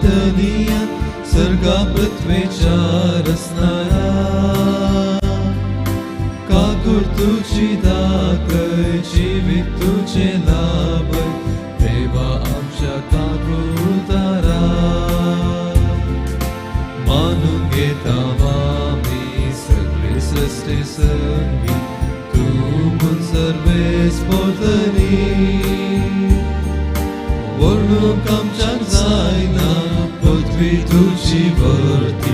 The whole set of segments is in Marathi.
धनिया सर्गा पृथ्वीच्या रचणारा काकूर तुझी दाखय जीवित तुझे लाभ देवा आमच्या काकूर तारा मानून घेता आम्ही सगळे सृष्टी संगी तू म्हूण सर्वेस पोतनी वर्णूक आमच्याक जायना पृथ्वी तुझी वर्ती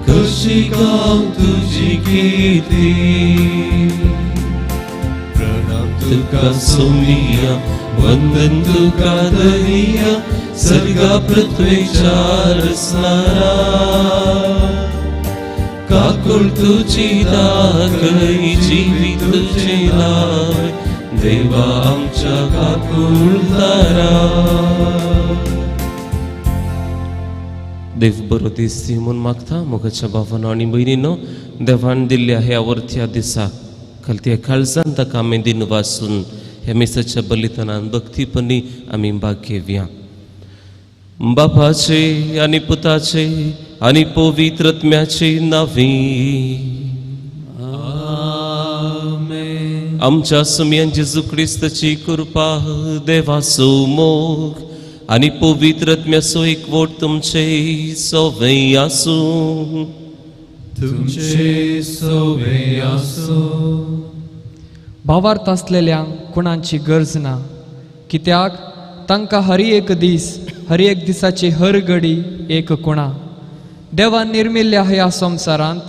कशी गाव तुझी कीर्ती प्रणाम तुका सोमिया वंदन तुका धनिया सर्गा पृथ्वीच्या रचणारा काकूळ तुझी दाखय जीवित तुझे लाभ देवा आमच्या काकूळ तारा देव बरो दीस दी म्हूण मागता मोगाच्या भावानो आनी भयणीनो देवान दिल्ल्या ह्या वर्थ्या दिसाक खालत्या काळजान ताका आमी दिन वाचून ह्या मिसाच्या बलिदानान भक्तीपणी आमी भाग घेवया बापाचे आनी पुताचे आनी पवित्र आत्म्याचे नावी आमेन आमच्या सुमयान जेजू क्रिस्ताची कृपा देवाचो मोग आनी पवित्र आत्म्याचो एकवट तुमचे सोबे आसूं तुमचे सोबे आसूं भावार्थ असलेल्यांक कोणाची गरज ना कित्याक तांकां हर एक दिसाची हर घडी एक कोणा देवान निर्मिल्ल्या ह्या संवसारांत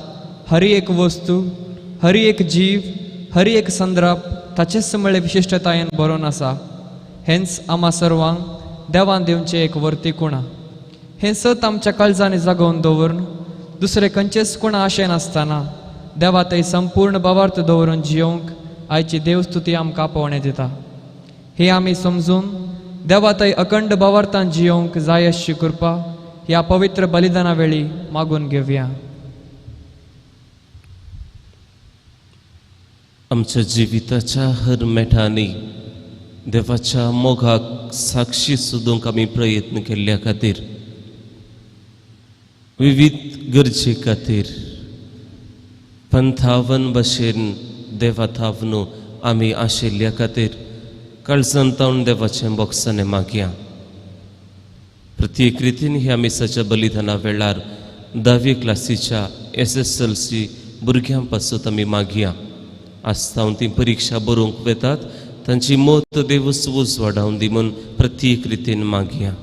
हर एक वस्तू हर एक जीव हर एक संदर्भ ताचेच समळे विशिश्टतायेन बरोवन आसा हेंच आम्हा सर्वांक देवान दिवचे एक वर्ती कोणा हें सत आमच्या काळजांनी जागोवन दवरून दुसरे खंयचेच कोणा आशे नासतना देवा थंय संपूर्ण भावार्थ दवरून जियोंक आयची देवस्तुती आमकां पावणे दिता हे आमी समजून देवा थंय अखंड भावार्थान जियोंक जाय अशी कृपा ह्या पवित्र बलिदाना वेळी मागून घेवया आमच्या जिविताच्या हर मेठांनी देवाच्या मोगाक साक्षी सोदूंक आमी प्रयत्न केल्ल्या खातीर विविध गरजे खातीर पंथावन भाशेन देवा थावनू आमी आशिल्ल्या खातीर काळजान तावन देवाचें बोगसाने मागया प्रत्येक रितीन ह्या मिसाच्या बलिदाना वेळार 10वी क्लासीच्या SSLC भुरग्यां पासून आमी मागया आस्तावन ती परीक्षा बरोवंक वेतात तांची मोत देवच वूज वाडावन दी म्हूण प्रत्येक रितीन मागया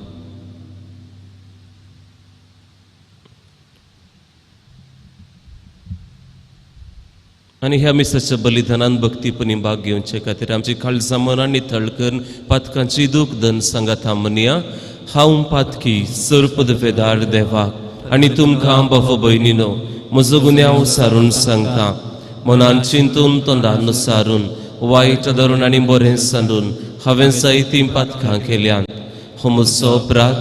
आनी ह्या मिसाच्या बलिदानान भक्तीपणी भाग घेवचे खातीर आमची काळजां मनां नितळ करून पातकांची दूख दन सांगाता म्हणया हांव पातकी सर्पद वेदार देवाक आनी तुमकां बाबा भयणीनो म्हजो गुन्यांव सारून सांगता मनान चिंतून तोंडान सारून वायट धरून आनी बरें सांडून हांवें जायतीं पातकां केल्यान हो म्हजो अपराध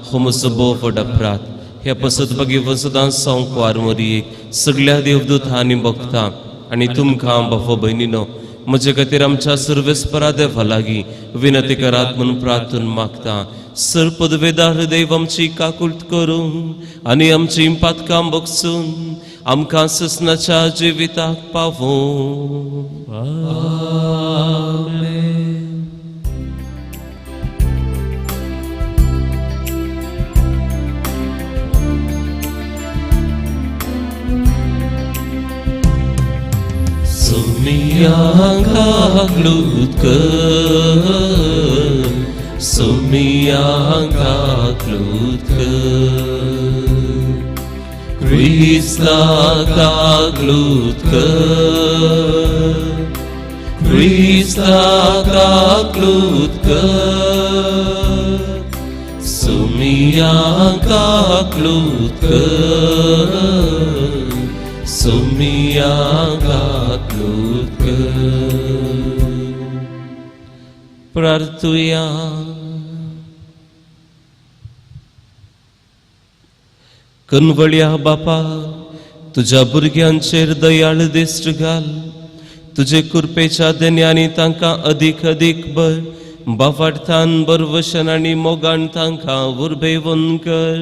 हो म्हजो भोव व्हड अपराध ह्या पसत बगी सदां संकवार मरयेक सगळ्या देवदूतां आनी भक्तां आनी तुमकां बाबा भयणीनो म्हजे खातीर आमच्या सर्वेस्परा देवा लागीं विनती करात म्हणून प्रार्थना मागता सर्पद वेदार देव आमची काकुळट करून आनी आमची पातकां बगसून आमकां ससनाच्या जिविताक पावो आमेन Sumiyanka glutker, Sumiyanka glutker, Krista ka glutker, Krista ka glutker, Sumiyanka glutker. Sumiyanka glutker. Prartuya. कनवळ्या बापा तुझ्या भुरग्यांचेर दयाळ दिश्ट घाल तुझे कृपेच्या देण्यानी तांकां अधिक अधिक बळ बाफार्थान बरवशन आनी मोगान तांकां उर्बेवून कर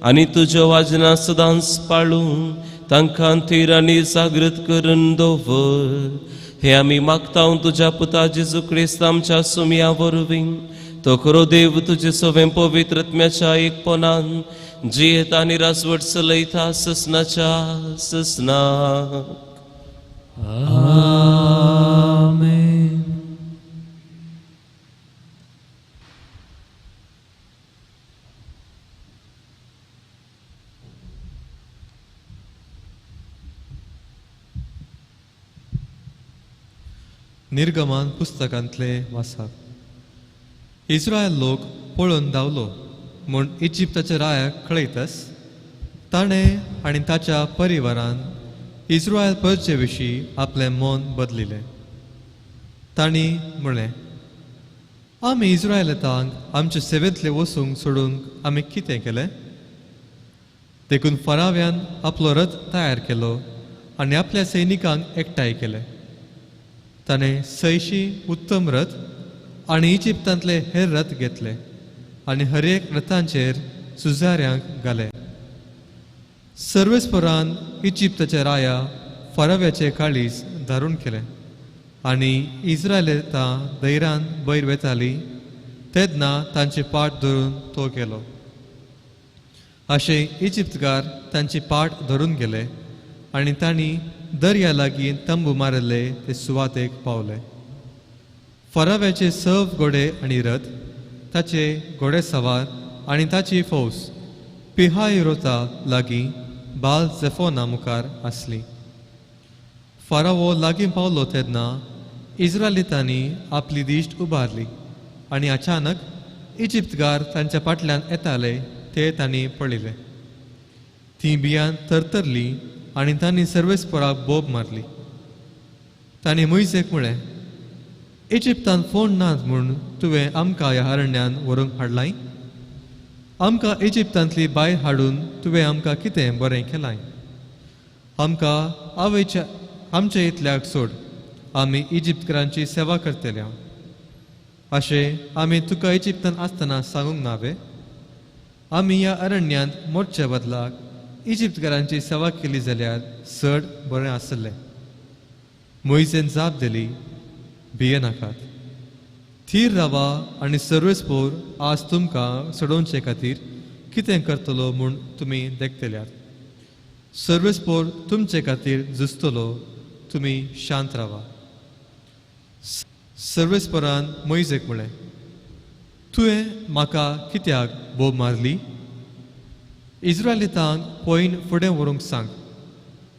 आनी तुज्या वाजना सदांच पाळून तांकां थीर आनी जागृत करून दवर. हे आमी मागता तुज्या पुता जेजू क्रिस्त आमच्या सुमया वरवीं. तो खरो देव तुजे सवें पवित्रत्म्याच्या एकपणान जियेता आनी राजवट चलयता ससनाच्या ससना. आमेन. निर्गमान पुस्तकांतले वाचप. इस्रायल लोक पळून धांवलो म्हूण इजिप्ताच्या रायाक कळयतस ताणें आनी ताच्या परिवारान इस्रायल परचे विशीं आपलें मन बदलिलें. तांणी म्हणलें, आमी इस्रायेलांक आमचे सेवेंतले वसूंक सोडूंक आमी कितें केलें? देखून फराव्यान आपलो रथ तयार केलो आनी आपल्या सैनिकांक एकठांय केले. ताणें 600 उत्तम रथ आनी इजिप्तांतले हेर रथ घेतले आनी हर एक रथांचेर सुजाऱ्यांक घाले. सर्वेस्परान इजिप्ताच्या राया फराव्याचे काळीज धारून केलें आनी इस्रायेलां धैर्यान बैर वेतालीं तेन्ना तांची पाट धरून तो गेलो. अशें इजिप्तकार तांची पाट धरून गेले आनी तांणी दर्या लागीं तंबू मारिल्ले ते सुवातेक पावले. फराव्याचे सव घोडे आनी रथ, ताचे घोडेसवार आनी ताची फौज पिहाहिरोता लागीं बाल झेफोना मुखार आसली. फारावो लागीं पावलो तेन्ना इस्रायलितांनी आपली दिश्ट उबारली आनी अचानक इजिप्तकार तांच्या फाटल्यान येताले ते तांणी पळयले. ती भियान तरतरली आनी तांणी सर्वेस्पराक बोब मारली. तांणी मोइसेक म्हळें, इजिप्तान फोण नात म्हूण तुवें आमकां ह्या अरण्यान व्हरूंक हाडलाय? आमकां इजिप्तांतली भायर हाडून तुवें आमकां कितें बरें केलाय? आमकां आवयच्या आमचे इतल्याक सोड, आमी इजिप्तकारांची सेवा करतल्या. अशें आमी तुका इजिप्तान आसतना सांगूंक नावे? आमी ह्या अरण्यांत मोडच्या बदलाक इजिप्तकारांची सेवा केली जाल्यार चड बरें आसलें. मोइसेन जाप दिली, भियेनाकात. थीर रावा आनी सर्वेस्पोर आज तुमकां सोडोवचे खातीर कितें करतलो म्हूण तुमी देखतल्यात. सर्वेस्पोर तुमचे खातीर झुजतलो, तुमी शांत रावा. सर्वेस्पोरान मोइसेक म्हळें, तुवें म्हाका कित्याक बोब मारली? इस्रायलितांक पयन फुडें व्हरूंक सांग.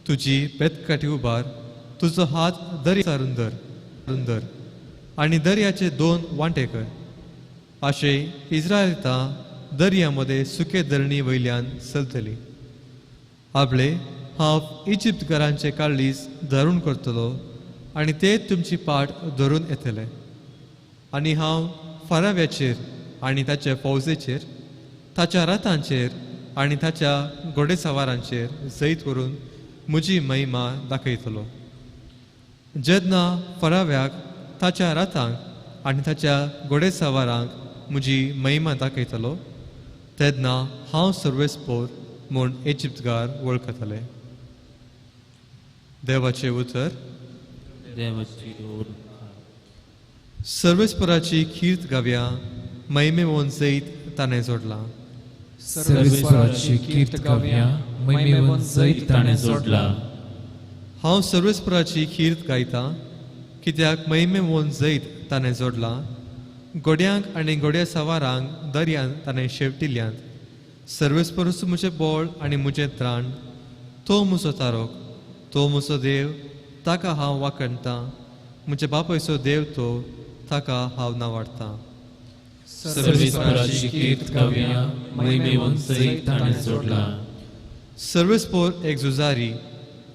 तुजी बेतकाठी उबार, तुजो हात दर्यारून धर आनी दर्याचे 2 वांटे कर. अशें इस्रायलितां दर्या मदें सुके धरणी वयल्यान चलतलीं. आपले हांव इजिप्तकारांचे काळीज धरून करतलो आनी ते तुमची पाट धरून येतले. आनी हांव फराव्याचेर आनी ताच्या फौजेचेर, ताच्या रथांचेर आनी ताच्या घोडेसवारांचेर जैत व्हरून म्हजी महिमा दाखयतलो. जेन्ना फराव्याक, ताच्या रथांक आनी ताच्या घोडेसवारांक म्हजी महिमा दाखयतलो तेन्ना हांव सर्वेस्पोर म्हूण इजिप्तकार वळखतले. देवाचे उतर. सर्वेस्पराची कीर्त गावया, महिमेवोन जैत ताणें जोडला. सर्वेस्पराची कीर्त गावया, महिमेवंत जैत ताणें जोडला. हांव सर्वेस्पराची कीर्त गायता, कित्याक महिमेवोन जैत ताणें जोडला. घोड्यांक आनी घोड्या सवारांक दर्यान ताणें शेवटिल्यांत. सर्वेस्परूच म्हजें बोळ आनी म्हजें त्राण. तो म्हजो तारोक, तो म्हजो देव, ताका हांव वाखणटां. म्हज्या बापायचो देव तो, ताका हांव नावाडटां. सर्वेस्पराची कीर्त गावया, महिमेवंत जैत ताणें जोडला. सर्वेस्पोर एक झुजारी,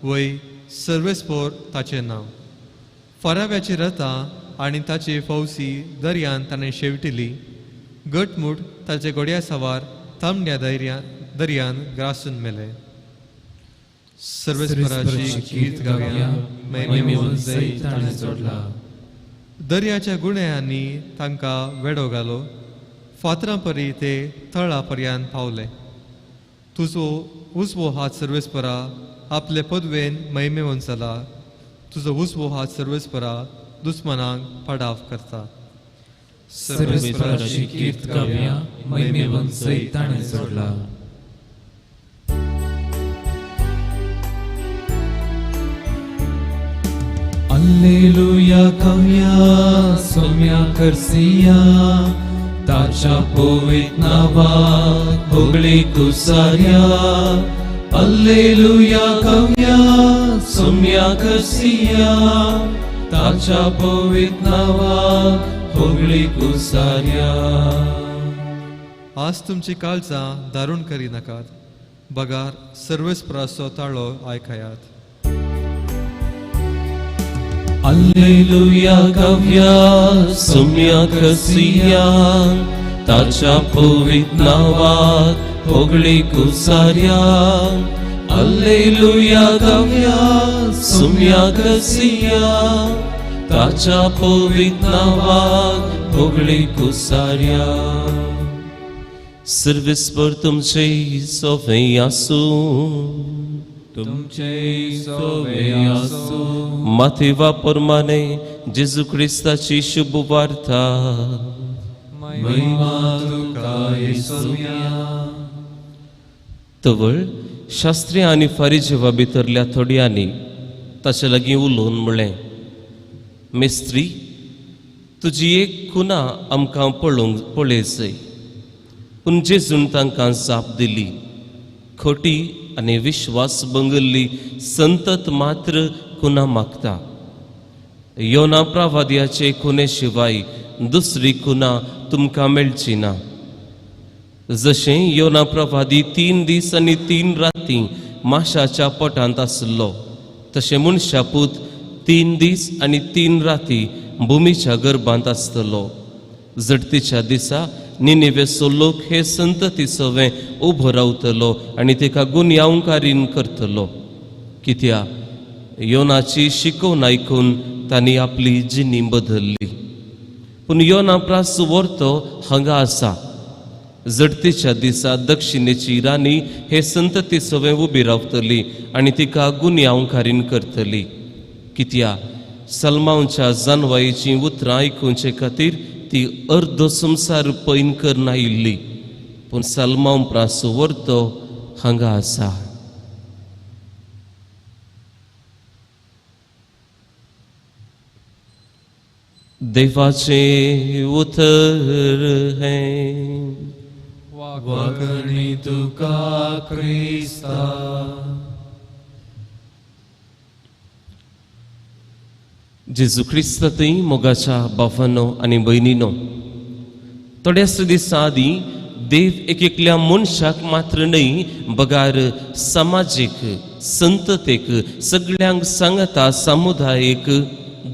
वय सर्वेस्पोर ताचें नांव. फराव्याची रथां आनी ताची फौजी दर्यान ताणें शेवटिली. घटमूट ताचे घोड्या सवार तांबड्या दर्यान ग्रासून मेले. सर्वेस्पराची कीर्त गावया, महिमेवंत जैत ताणें जोडला. दर्याच्या गुन्यांनी तांकां वेडो घालो फातरां परी ते तळा पर्यंत पावले. तुजो उजवो हात सर्वेस्परा आपले पदवेन महिमेवन चला. तुजो उजवो हात सर्वेस्परा दुस्मनांक पाडाव करता. सर्वेस्पराची कीर्त गावया, महिमेवन सैत ताणें जोडला. Alleluia kavya somya karsiya tacha povit navat bogli kusarya. Alleluia kavya somya karsiya tacha povit navat bogli kusarya. आज तुमची काळजां दारूण करी नाकात. बगार सर्वेस्पराचो ताळो आयकायात. Alleluia kavya somya kasiya tacha povit navat pogli kusarya. Alleluia kavya somya kasiya tacha povit navat pogli kusarya. Servisper tumche sove asu तुमचे सोवे आसो. माथेवा प्रमाणे जेजू ख्रिस्ताची शुभ वार्ता. महिमा तुका येसुया. तवळ शास्त्री आनी फारिजेवा भितरल्या थोड्यांनी ताचे लागीं उलोवन म्हळें, मेस्त्री, तुजी एक खुना आमकां पळय. पूण जेजून तांकां जाप दिली, खोटी आनी विश्वास भंगल्ली संतत मात्र खुना मागता. योना प्रवाद्याचे खुने शिवाय दुसरी खुना तुमकां मेळची ना. जशें योना प्रवादी 3 दीस आनी 3 राती माशाच्या पोटांत आसलो, तशें मनशा पूत 3 दीस आनी 3 राती भुमीच्या गर्भांत आसतलो. जडतीच्या दिसा निनेवेचो लोक हे संतती सवें उबो रावतलो आनी तेका गुन्यांवकारीन करतलो. कित्या योनाची शिकोवन आयकून तांणी आपली जिणी बदलली. पूण योना प्रास व्हरतो हांगा आसा. जडतीच्या दिसा दक्षिणेची राणी हे संतती सवें उबी रावतली आनी तिका गुन्यांवकारीन करतली. कित्या सलमांच्या जानवायेची उतरां आयकुचे खातीर ती अर्दो संसार पैन करना आयिल्ली. पूण सलमां प्रास व्हरतो हांगा आसा. देवाचे उतर हें वागणी तुका क्रिस्ता. जेजू ख्रिस्तांतय मोगाच्या बाफानो आनी भयणीनो, थोड्याच दिसां आदीं देव एकल्या मनशाक मात्र न्हय, बगार समाजीक संततेक सगळ्यांक सांगता समुदायेक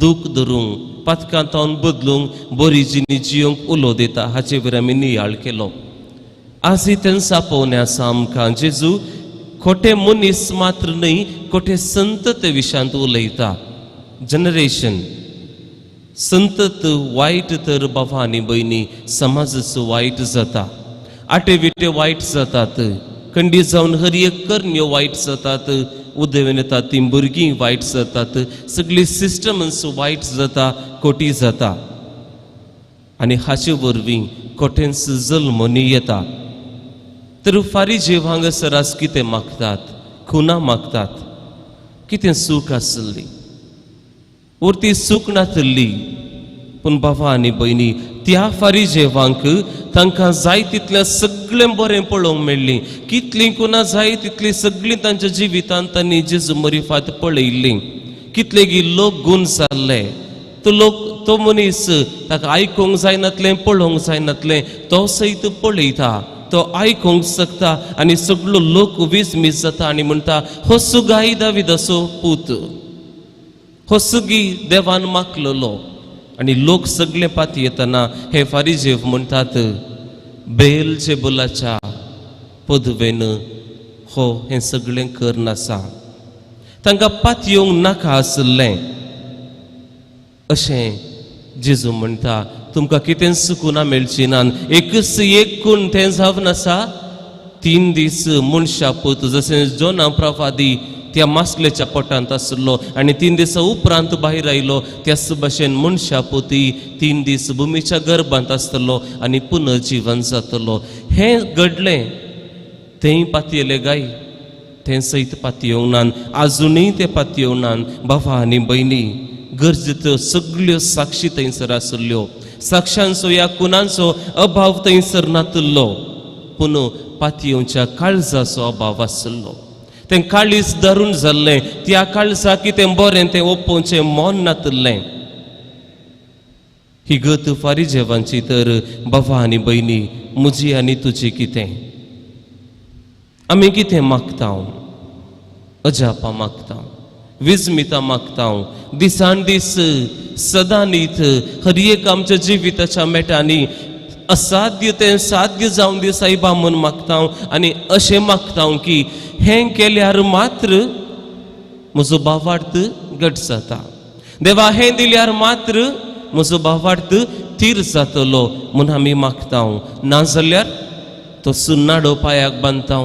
दूख धरूंक पातकांतावन बदलूंक बरी जिणी जियोंक उलो दिता हाचे वर आमी नियाळ केलो. आजय तें सापोवने आसा आमकां. जेजू खोटे मनीस मात्र न्हय, खोटे संतते विशांत उलयता. जनरेशन संतत वायट तर बाबा आनी भयणी समाजाचो वायट जाता. आटे विटे वायट जातात. खंडी जावन हर एक कर्ण्यो वायट जातात. उदेवन येता ती भुरगीं वायट जातात. सगळी सिस्टमच वायट जाता, खोटी जाता. आनी हाचे वरवीं खोटेंच जल्मनी येता. तर फारिजेव हांगासर आज कितें मागतात? खुना मागतात. कितें सूख आसली? उरती सूख नासली. पूण बाबा आनी भयणी, त्या फारिजेवांक तांकां जाय तितलें सगळें बरें पळोवंक मेळ्ळें. कितलीं खुना जाय तितलीं सगळीं तांच्या जिवितांत तांणी जेजू मरिफात पळयल्लीं. कितले गी लोक गूण जाल्ले. तो मनीस ताका आयकूंक जायनातलें, पळोवंक जायनातलें, तो सयत पळयता, तो आयकूंक शकता. आनी सगळो लोक विस्मीत जाता आनी म्हणटा, हो सुगाई दाविदाचो पूत, हो सुगी देवान मागलेलो. आनी लोक सगळे पात येतना हे फारिजेव म्हणटात, बेलजेबुलाच्या पदवेन हो हें सगळें करन आसा. तांकां पात येवंक नाका आसलें. अशें जेजू म्हणटा तुमकां कितें सुकुना मेळची ना एकच एक खूण तें जावन आसा 3 दीस मनशा पूत जशें जोना प्रवादी त्या मासलेच्या पोटांत आसलो आनी 3 दिसां उपरांत भायर आयलो त्याच भाशेन मनशा पोती 3 दीस भुमीच्या गर्भांत आसतलो आनी पुनर्जीवन जातलो हें घडलें तेंय पातयेले गाय तें सयत पातयेवंक ना आजुनूय तें पातयेवंक ना भावा आनी भयणी गरजेच्यो सगळ्यो साक्षी थंयसर आसल्यो साक्षांचो ह्या खुनांचो अभाव थंयसर नातलो पूण पातयेवच्या काळजाचो अभाव आसलो तें काळीज धरून जाल्लें त्या काळजा कितें बरें तें ओपोवचें मोन नातलें ही गत फारिजेवांची तर भावा आनी भयणी म्हजी आनी तुजी कितें आमी कितें मागता अजापां मागता विस्मितां मागता दिसान दीस सदां न्हीत हर एक आमच्या जिविताच्या मेटांनी असाध्य तें साध्य जावन दी सायबा म्हूण मागता आनी अशें मागता की हें केल्यार मात्र म्हजो भावार्थ घट जाता देवा हें दिल्यार मात्र म्हजो भावार्थ थीर जातलो म्हूण आमी मागता नाजाल्यार तो सुन्नाडो पांयाक बांदता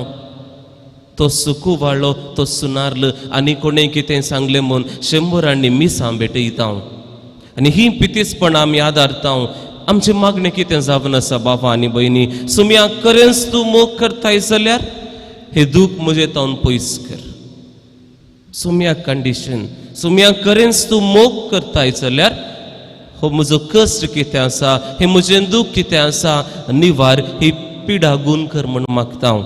तो सुकुवाळो तो सुनारल आनी कोणें कितें सांगलें म्हूण 100 मिसां भेटयता आनी ही पितीसपणां आमी आदारता आमचें मागणें कितें जावन आसा बाबा आनी भयणी सुम्याक खरेंच तूं मोग करताय जाल्यार हे दूख म्हजे तावन पयस कर सुम्याक कंडिशन सुम्याक खरेंच तूं मोग करताय जाल्यार हो म्हजो कश्ट कितें आसा हे म्हजें दूख कितें आसा निवार ही पिडा गूण कर म्हूण मागता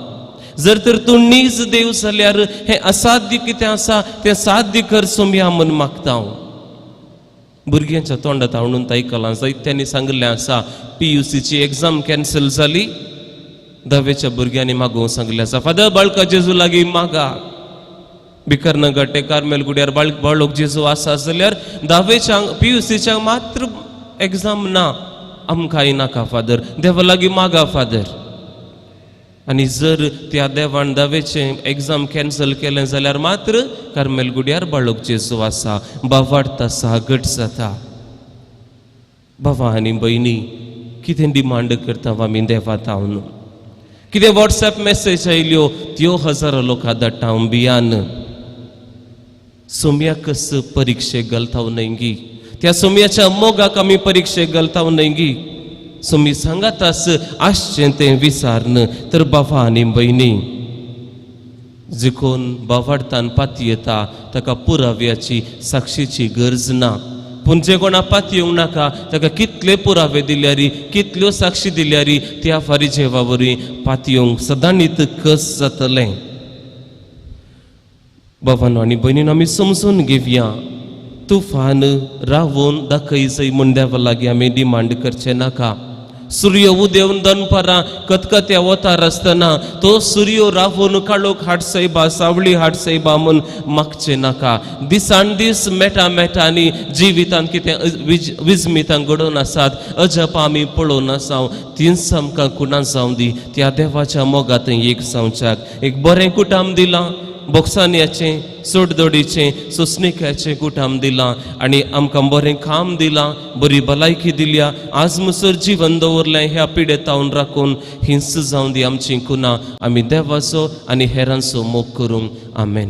जर तर तूं नीज देव जाल्यार हें असाध्य कितें आसा तें साध्य कर सुम्या म्हूण मागता भुरग्यांच्या तोंडांत हाडून आयकलां जायत्यांनी सांगलें आसा PUCची एग्जाम कॅन्सल जाली 10वेच्या भुरग्यांनी मागोवंक सांगलें आसा फादर बाळका जेजू लागीं मागा भिकरनगर ते कार्मेलगुड्यार बाळक जेजू आसा जाल्यार 10वेच्या PUCच्या मात्र एग्जाम ना आमकांय नाका फादर देवा लागीं मागा फादर आनी जर त्या देवान 10वेचें एग्जाम कॅन्सल केलें जाल्यार मात्र कार्मेलगुड्यार बाळक जेजू आसा भावार्थ आसा घट जाता भावा आनी भयणी कितें डिमांड करता आमी देवा तावन कितें WhatsApp मेसेज आयल्यो त्यो हजारो लोकां धाडटा बियान सोम्याकच परीक्षेक घालता न्हय त्या सोम्याच्या मोगाक आमी परीक्षेक घालता न्हय सोमी सांगातास आसचें तें विचारन तर बाबा आनी भयणी जे कोण भावार्थान पातयेता ताका पुराव्याची साक्षीची गरज ना पूण जे कोणा पातयेवंक नाका ताका कितले पुरावे दिल्यारी कितल्यो साक्षी दिल्यारी त्या फारिजेवा वरवीं पातयेवंक सदां न्हीत कस जातलें बाबांनो आनी भयणीन आमी समजून घेवया तुफान रावून दाखय जय म्हूण देवा लागीं आमी डिमांड करचें नाका सूर्य उदेवन दनपारां कतकत्या वतार आसतना तो सूर्य रावून काळोख हाड सायबा सावळी हाड सायबा म्हूण मागचें नाका दिसान दीस मेटांनी जिवितांत कितें विस्मितां घडोवन आसात अजप आमी पळोवन आसा तीच आमकां कुणां जावं दी त्या देवाच्या मोगात एक जावच्याक एक बरें कुटाम दिलां बोक्सान्याचें सोडदोडीचें सोसणिक्याचें कुटाम दिलां आनी आमकां बरें काम दिलां बरी भलायकी दिल्या आज मुसर जीवन दवरलें ह्या पिडेतावन राखून हिंस जावं दी आमची कुणां आमी देवाचो आनी हेरांचो मोग करूंक आमेन.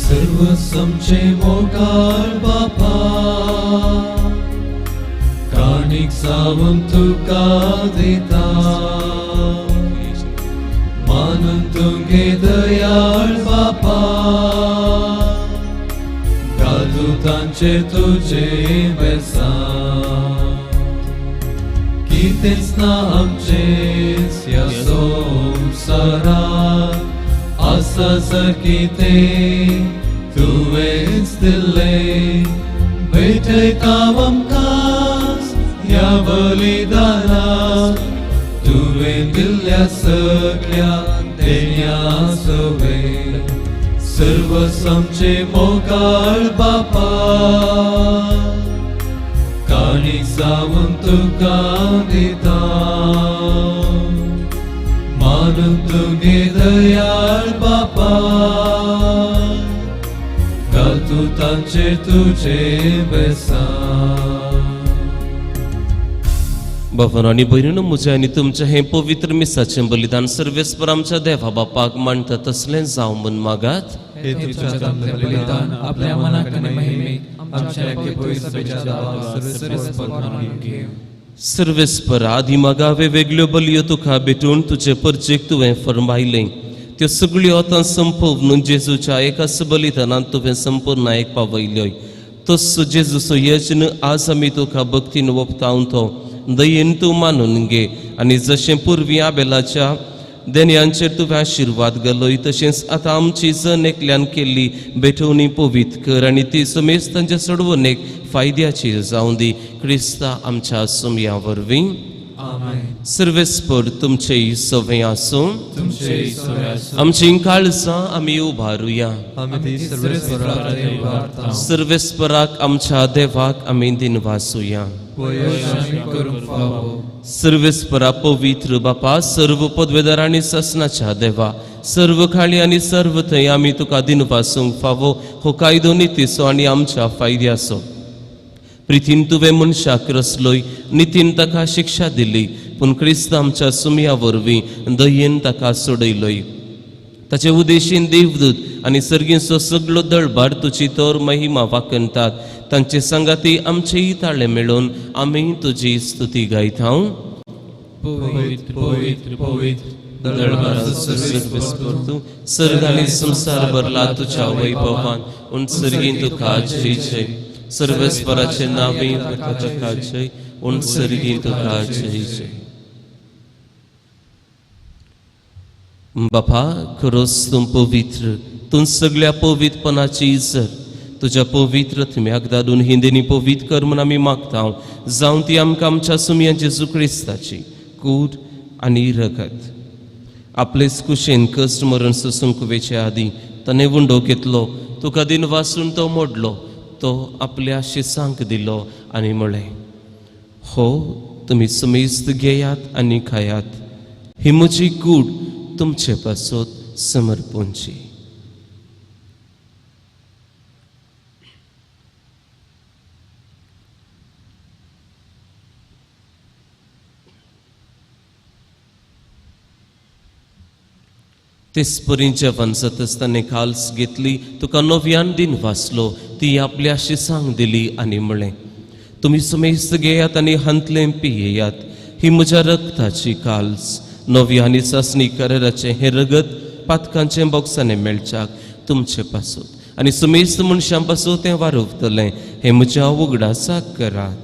सर्वसमचे मोगाळ बापा काणीक सावून तुका दिता मानून तुगे दयाळ बापा घालू तांचे तुजे बेसा कितेंच ना आमचेच ह्या संवसारांत आसा जर कितें तुवेंच दिल्लें भेटयता आमकां ह्या बलिदानाक तुवें दिल्ल्या सगळ्या देण्या सोबे सर्वच आमचे मोगाळ बापा काणीक जावन तुका दिता मानून तुगे दयाळ बापा घाल तूं तांचेर तुजें बेसान बाबांनो आनी भयणीनो म्हजें आनी तुमचें हें पवित्र मिसाचें बलिदान सर्वेस्पर आमच्या देवा बापाक मानता तसलें जावं म्हूण मागात. हे तुझ्या चांगले बलिदान आपल्या मनाक आनी महिमेक आमच्या पवित्र सभेच्या दारांत सर्वेस्पर मानून घे. सर्वेस्पर आदी मागावे वेगळ्यो बलयो तुका भेटून तुजे परचेक तुवें फरमायलें त्यो सगळ्यो आतां संपवन जेजूच्या एकाच बलिदानांत तुवें संपूर्ण पावयल्योय. तसो जेजूचो यज्ञ आज आमी तुका भक्तीन ओपतावतो दयेन तूं मानून घे आनी जशें पुर्वी आबेलाच्या देण्यांचेर तुवें आशिर्वाद घालय तशेंच आतां आमची जण एकल्यान केल्ली भेटवणी पवित्र कर आनी ती समेज तांच्या सोडवणेक फायद्याची जावं दी क्रिस्ता आमच्या सुमया वरवीं. सर्वेस्पर तुमचे सवय आसूं आमची काळजां आमी उबारुया. सर्वेस्पराक आमच्या देवाक आमी दिनवासुया. सर्वेस्परा पवित्र बापा सर्व पदवेदार आनी ससनाच्या देवा सर्व खाळी आनी सर्व थंय आमी तुका दिनवासूंक फावो हो कायदो नितीचो आनी आमच्या फायद्याचो. प्रितीन तुवें मनशाक रचलोय नितीन ताका शिक्षा दिली पूण क्रिस्त आमच्या सुमया वरवीं दयेन ताका सोडयलोय. ताचे उदेशीन देवदूत आनी सर्गीचो सगळो दळबार तुजी तोर महिमा वाकणतात. तांचे संगाती आमचेय ताळे मेळोवन आमी तुजी स्तुती गायता. सर्ग आनी संसार भरला तुज्या वैभवान उंचरगीन तुका जय जय. सर्वेस्पराचे नावे तुका जय उंचरगीन तुका जय जय. बापा खरोच तूं पवित्र तूं सगळ्या पवित्रपणाची इजत तुज्या पवित्र थम्याक धाडून हिंदेनी पवित्र कर म्हूण आमी मागता. जावं ती आमकां आमच्या सुमया जेजू क्रिस्ताची कूड आनी रगत आपलेच कुशेन कश्ट मरण सोसूंक वेचे आदी ताणें वुंडो घेतलो तुका दिन वासून तो मोडलो तो आपल्या शिसांक दिलो आनी म्हळें हो तुमी समेस्त घेयात आनी खायात ही म्हजी कूड तुमचे पासत समर्पणची. तेचपरी जेवण जात आसतना खाल्स घेतली तुका नव्यान दिन वाचलो ती आपल्या शिसांक दिली आनी म्हळें तुमी समेस्त घेयात आनी हंतलें पियेयात ही म्हज्या रक्ताची काल्स नव्यानी चांचणी कराराचें हें रगत पातकांचें बॉक्सांनी मेळच्याक तुमचे पासत आनी समेस्त मनशां पासत तें वारोवतलें हें म्हज्या उगडासाक करात.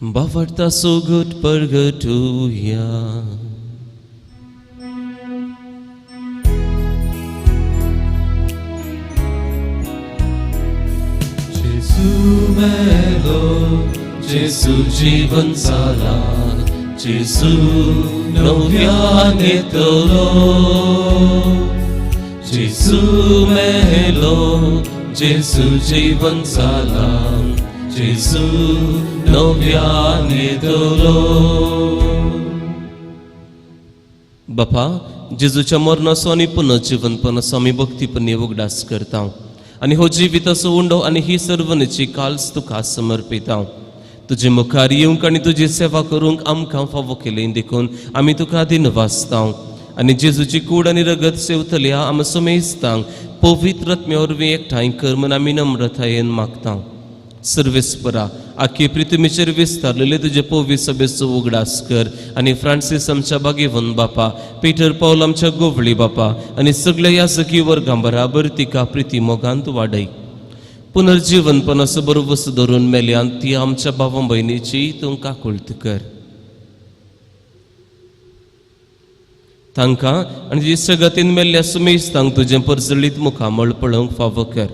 Bavarta so good purgatoria. Gesù melo, Gesù जीवन साला, Gesù noviane tolo. Gesù melo, Gesù जीवन साला, Gesù noviane tolo. बापा जेजूच्या मरणाचो आनी पुनर्जीवनपणाचो आमी भक्तीपणी उगडास करता आनी हो जिविताचो उंडो आनी ही सर्वनेची काल्स तुका समर्पिता. तुजे मुखार येवंक आनी तुजी सेवा करूंक आमकां फावो केलें देखून आमी तुका दिन वाचता आनी जेजूची कूड आनी रगत सेवतल्या आमी समेस्तांक पवित्र आत्म्या वरवीं एकठांय कर म्हूण आमी नम्रतायेन मागता. सर्वेस्परा आख्खे पृथ्वीचेर विस्तारलेले तुजे पवित्र सभेचो उगडास कर आनी फ्रांसीस आमच्या बागेवन बापा पिटर पौल आमच्या गोवळी बापा आनी सगळ्या याजकी वर्गां बराबर तिका प्रिती मोगांत वाडय. पुनर्जीवनपणाचो बरो वस धरून मेल्यान ती आमच्या भावां भयणीची तूं काकुळट कर. तांकां आनी जी सगतीन मेल्ल्या सुमेस्तांक तुजें परजळीत मुखामळ पळोवंक फावो कर.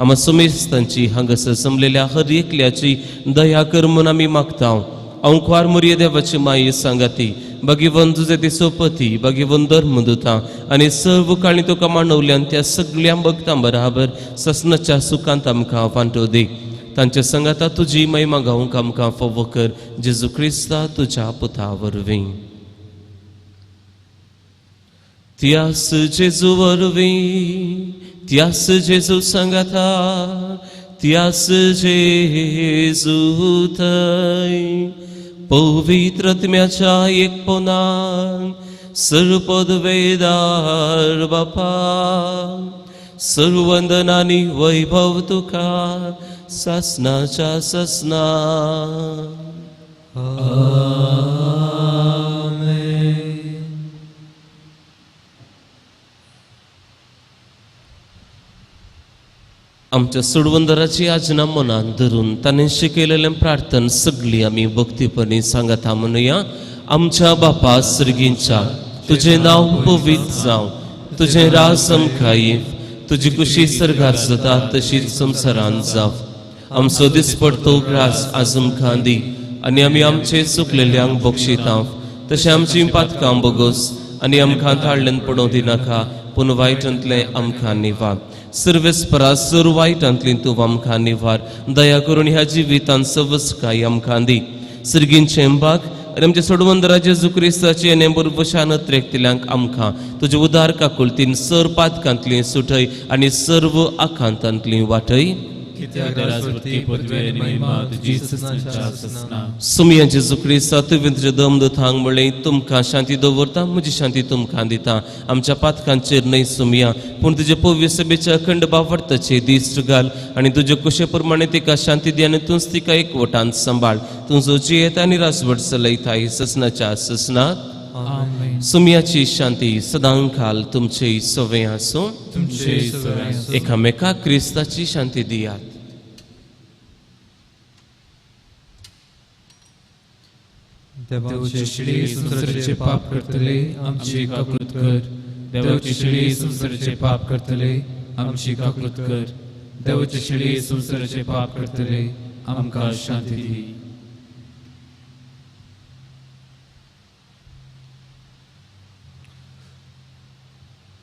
आम्हा समेस्तांची हांगासर जमलेल्या हर एकल्याची दया कर म्हूण आमी मागता. अंकवार मुर्ये देवाची माये सांगाती, भगिवन तुझे ते सोपती, भगिवन धर्मदूता आनी सर्व काळी तुका मांडवल्यान त्या सगळ्या भक्तां बराबर ससनाच्या सुखांत आमकां वांटो दी. तांच्या संगाता तुजी महिमा गावूंक आमकां फोव कर. जेजू क्रिस्ता तुज्या पुता वरवीं. त्यास जेजू वरवीं, त्यास जेजू संगाता, त्यास जेजू थंय पवित्र आत्म्याच्या एकपणान सर्व पदवेदार बापा, सर्व वंदनानी वैभव तुका ससनाच्या ससना. आमच्या सोडवंदराची आजना मनान धरून ताणें शिकयलेलें प्रार्थना सगळी आमी भक्तीपणी सांगता म्हणुया. आमच्या बापा सर्गींच्या, तुझे नाव पवित्र जावं, तुझे राज आमकां येव, तुजी कुशी सर्गार जाता तशीच संवसारांत जावं. आमचो दिसपडतो ग्रास आज आमकां दी, आनी आमी आमचे चुकलेल्यांक बक्षिता, तशें आमची पातकां बोगोस आनी आमकां ताळ्ळेन पडोवं दिनाका, पूण वायटांतले आमकां निवार. सर्वेस्परा सर्व वायटांतली तूं आमकां निवार. दया करून ह्या जिवितांत सवस्काय आमकां दी. सर्गींचे भाग आनी आमच्या सोडवंदरा जेजू क्रिस्ताची आनी बरोबशान त्रेकतल्यांक आमकां तुजे उदार काकुलतीन सर पातकांतली सुटय आनी सर्व आकांतांतली वाटय. सुमिया जेजू क्रिस्ता तुवें तुज्या दमदतांक म्हणलें तुमकां शांती दवरता, म्हजी शांती तुमकां दिता. आमच्या पातकांचेर न्हय सुमिया, पूण तुजे पवित्र सभेच्या अखंड भावार्थाचे दिश्ट घाल आनी तुजे कुशे प्रमाणे तिका शांती दी आनी तूंच तिका एकवटांत सांबाळ. तुजो जियेत आनी रासवट चलयताय ससनाच्या ससनात. सुमियाची शांती सदांकाल तुमचे सवे आसूं. एकामेकाक क्रिस्ताची शांती दियात. देवाचे शिळे संसाराचे पाप करतले आमची काकृत कर. देवाचे शिळे संसाराचे पाप करतले आमची काकृत कर. देवाचे शिळे संसाराचे पाप करतले आमकां शांती दी.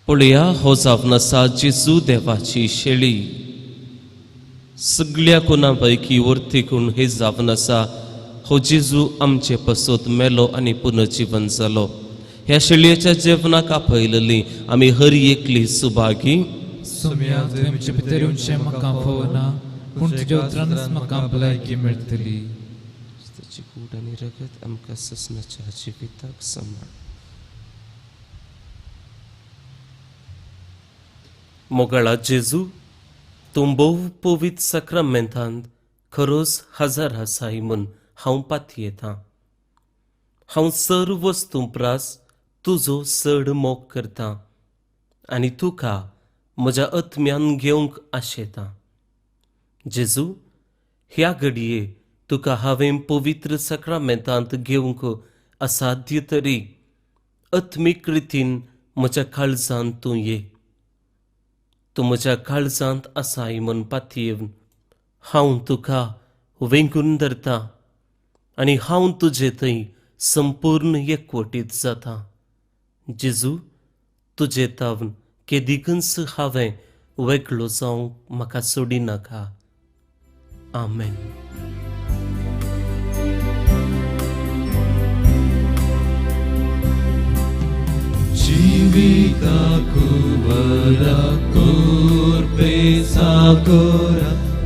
पळया हो जावन आसा जेजू देवाची शेळी. सगळ्या कोणा पैकी वर्तीकून हे जावन आसा हो जेजू आमचे पसोत मेलो आनी पुनर्जीवन जालो. ह्या शेळयेच्या जेवणाक आपयलेली आमी हर एकली सुभागी. सुमिया तुमचे भितर येवचे म्हाका फोवना, पूण तुज्या उतरानच म्हाका भलायकी मेळटली. ताची कूड आनी रगत आमकां ससनाच्या जिविताक सांबाळ. मोगाळा जेजू, तूं भोव पवित्र सक्रामेंतांत खरोच हजार आसाय म्हूण हांव पातयेतां. हांव सर्व वस्तू प्रास तुजो चड मोग करतां आनी तुका म्हज्या आत्म्यान घेवंक आशेतां. जेजू, ह्या घडये तुका हांवें पवित्र सक्रामेंतांत घेवंक असाध्य तरी आत्मीक रितीन म्हज्या काळजांत तूं ये. तूं म्हज्या काळजांत आसाय म्हूण पातयेवन हांव तुका वेंगून धरतां आनी हांव तुजे थंय संपूर्ण एकवटीत जाता. जेजू, तुजे तावन केदिकच हांवें वेगळो जावंक म्हाका सोडिनाका. आमेन.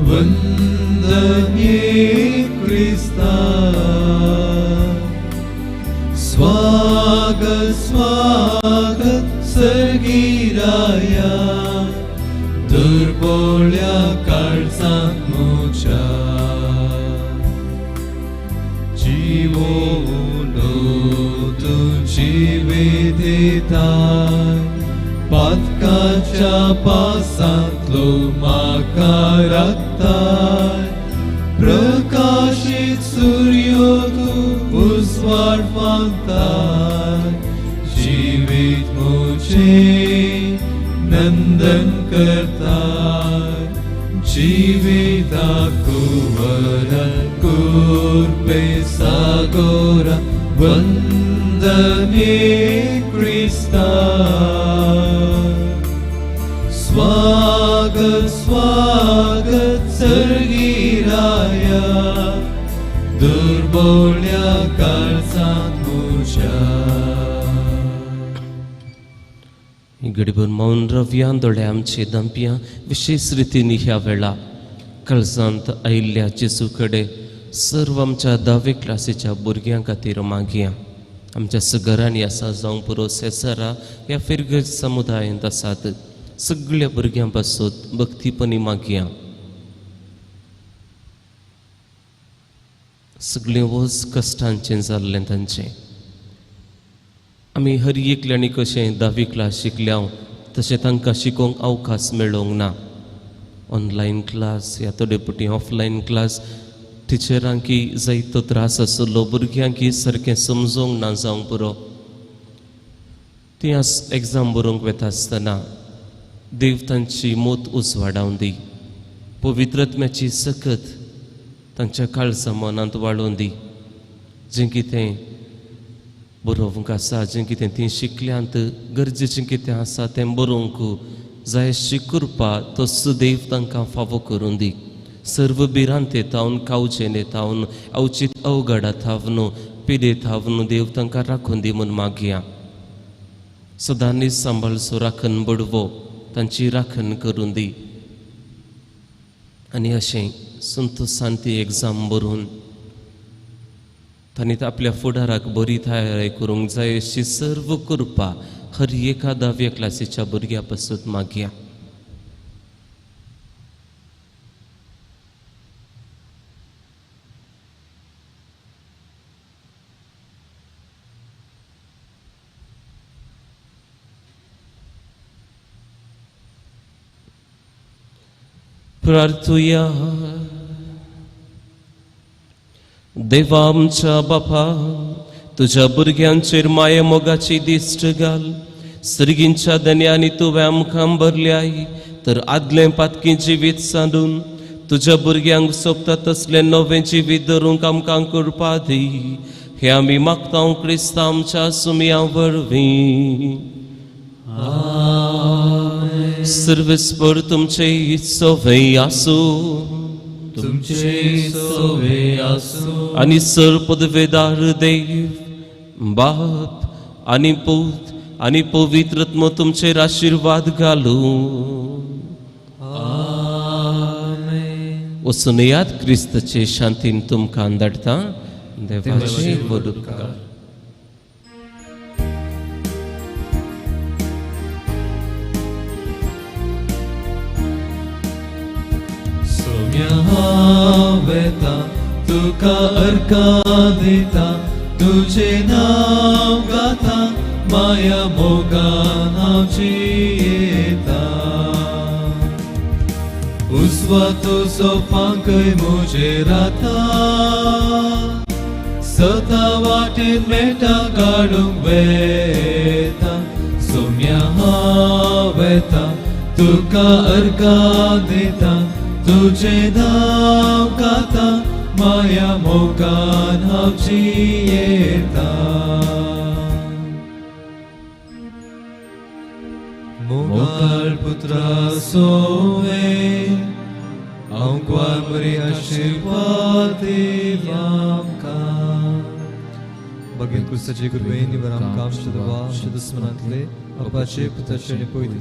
वंदनीय क्रिस्ता, स्वागत स्वागत सर्गीराया, दुर्बोळ्या काळजांत म्हज्या जीवन तुजी वेदिताय. पातकाच्या पासांतलो म्हाका राखताय. प्रकाशीत सूर्य तूं उजवाड मागताय. जिवीत म्हजें नंदन करताय. जीविताकु वरकुर्पे सागोरा वंदने क्रिस्ता स्वागत स्वागत सर्गीराया दुर्बोल्या काळजांत मुझ्या गडीभर मौन रव्यान दोळे आमचे दंपिया विशेष रितीने ह्या वेळा काळजांत आयिल्ल्या जेजू कडेन सर्व आमच्या 10वे क्लासीच्या भुरग्यां खातीर मागया. आमच्या घरांनी आसा जावं पुरो सेसारा ह्या फिरगत समुदायांत आसात सगळ्या भुरग्यां पासून भक्तीपणी मागया. सगळें वज कश्टांचें जाल्लें तांचें. आमी हर एकल्यानी कशें 10वी क्लास शिकल्या तशें तांकां शिकोवंक अवकाश मेळोंक ना. ऑनलायन क्लास या थोडे पुटी ऑफलायन क्लास टिचरांकी जायतो त्रास आसलो भुरग्यांकी सारकें समजोवंक ना जावंक पुरो. ती आज एग्जाम बरोवंक वेता आसतना देव तांची मोत उजवाडावन दी. पवित्रत्म्याची सकत तांच्या काळजा मनांत वाडोवन दी. जें कितें बरोवंक आसा जें कितें ती शिकल्यांत गरजेचें कितें आसा तें बरोवंक जाय अशी कृपा तो सुदैव तांकां फावो करून दी. सर्व बिरांत येतावन कावचेन येतावन अवचित अवघडात थावन पिडेत थावन देव तांकां राखून दी म्हूण मागया. सदांनी सांबाळसो राखण बडवो तांची राखण करून दी. आनी अशें संतोशान ती एग्जाम बरोवन तांणी आपल्या फुडाराक बरी तयारी करूंक जाय अशी सर्व कृपा हर एका 10व्या क्लासीच्या भुरग्या पासून मागया. प्रार्थुया. देवा आमच्या बापा तुझ्या भुरग्यांचेर माया मोगाची दिश्ट घाल. सर्गींच्या धन्यानी तुवें आमकां भरल्याय तर आदलें पातकी जिवीत सांडून तुझ्या भुरग्यांक सोबता तसलें नवें जिवीत धरूंक आमकां कृपा दी. हे आमी मागता क्रिस्ता आमच्या सुमया वरवीं. सर्वेस्पर तुमचे सोवें आसूं. तुमचे सोवे आसूं. आणि सर्वपदवेदार देव बाप आणि पूत आणि पवित्रत्म तुमचेर आशीर्वाद घालूं. आमेन. वचून येयात क्रिस्ताचे शांतीन तुमकां धाडटा. देवाचे उपकार. वेता तुका अर्का दिता तुझे नाव गाता माया मोगान हांवची येता. उजवा तुजो पांकय म्हजेर राता सता वाटेन मेटा काडूंक वेता. सोम्या हांव येता तुका अर्का दिता तुझे नाव गाता माया मोगान हांवची येता. मोगाळ पुत्रा सोवे हांव ग्वाल बरी आशीर्वाद दी आमकां. भगीन क्रिस्ताचे कृपेन निवर आमकां आमच्या दुस्मनांतले अपाचे पुत्राचे पयलीं